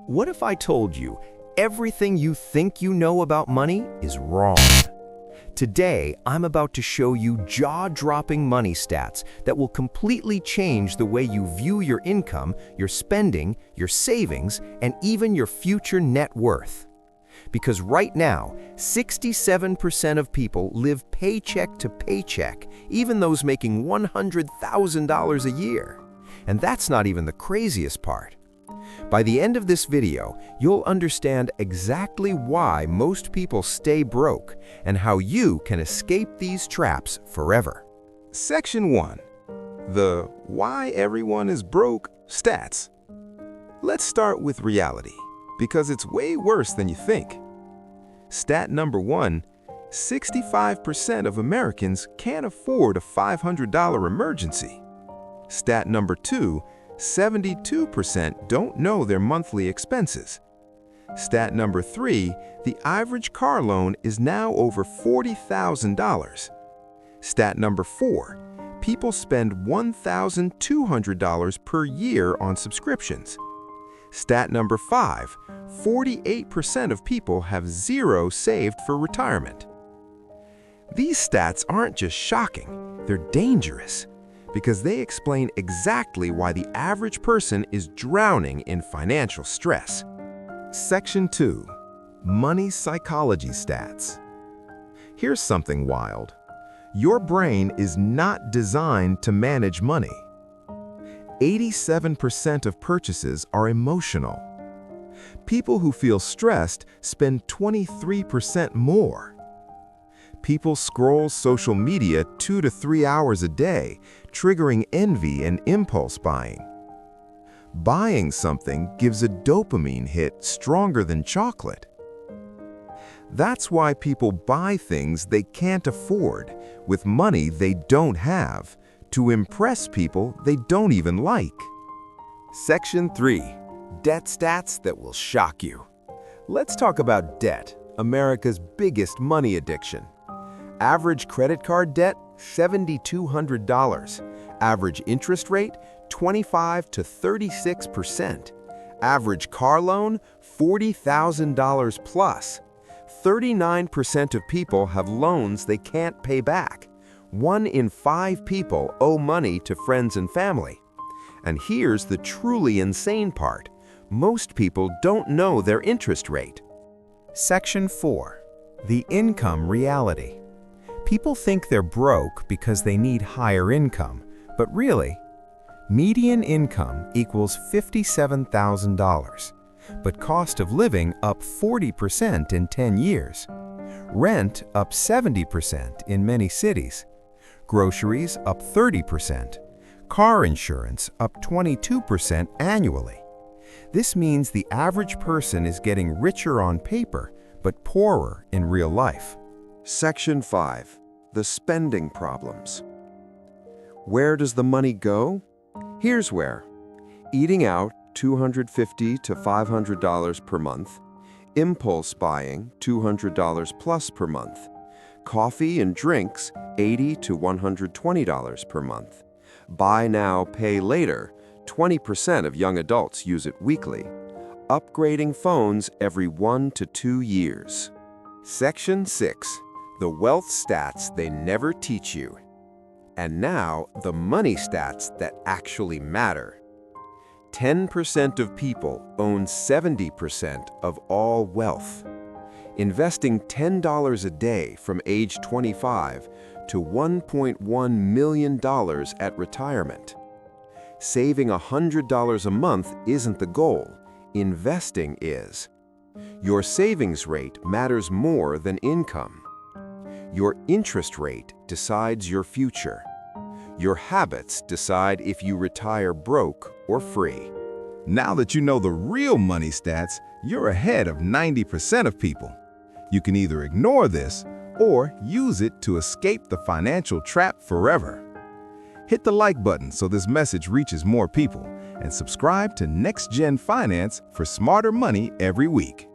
What if I told you everything you think you know about money is wrong? Today, I'm about to show you jaw-dropping money stats that will completely change the way you view your income, your spending, your savings, and even your future net worth. Because right now, 67% of people live paycheck to paycheck, even those making $100,000 a year. And that's not even the craziest part. By the end of this video, you'll understand exactly why most people stay broke and how you can escape these traps forever. Section 1. The Why Everyone is Broke Stats. Let's start with reality, because it's way worse than you think. Stat number 1, 65% of Americans can't afford a $500 emergency. Stat number 2, 72% don't know their monthly expenses. Stat number 3, the average car loan is now over $40,000. Stat number 4, people spend $1,200 per year on subscriptions. Stat number 5, 48% of people have zero saved for retirement. These stats aren't just shocking, they're dangerous, because they explain exactly why the average person is drowning in financial stress. Section 2. Money Psychology Stats. Here's something wild. Your brain is not designed to manage money. 87% of purchases are emotional. People who feel stressed spend 23% more. People scroll social media 2 to 3 hours a day, triggering envy and impulse buying. Buying something gives a dopamine hit stronger than chocolate. That's why people buy things they can't afford with money they don't have to impress people they don't even like. Section 3. Debt stats that will shock you. Let's talk about debt, America's biggest money addiction. Average credit card debt, $7,200. Average interest rate, 25 to 36%. Average car loan, $40,000 plus. 39% of people have loans they can't pay back. 1 in 5 people owe money to friends and family. And here's the truly insane part. Most people don't know their interest rate. Section 4. The income reality. People think they're broke because they need higher income, but really, median income equals $57,000, but cost of living up 40% in 10 years. Rent up 70% in many cities. Groceries up 30%. Car insurance up 22% annually. This means the average person is getting richer on paper, but poorer in real life. Section 5. The Spending Problems. Where does the money go? Here's where. Eating out, $250 to $500 per month. Impulse buying, $200 plus per month. Coffee and drinks, $80 to $120 per month. Buy now, pay later, 20% of young adults use it weekly. Upgrading phones every 1 to 2 years. Section 6. The wealth stats they never teach you. And now, the money stats that actually matter. 10% of people own 70% of all wealth. Investing $10 a day from age 25 to $1.1 million at retirement. Saving $100 a month isn't the goal. Investing is. Your savings rate matters more than income. Your interest rate decides your future. Your habits decide if you retire broke or free. Now that you know the real money stats, you're ahead of 90% of people. You can either ignore this or use it to escape the financial trap forever. Hit the like button so this message reaches more people, and subscribe to NextGen Finance for smarter money every week.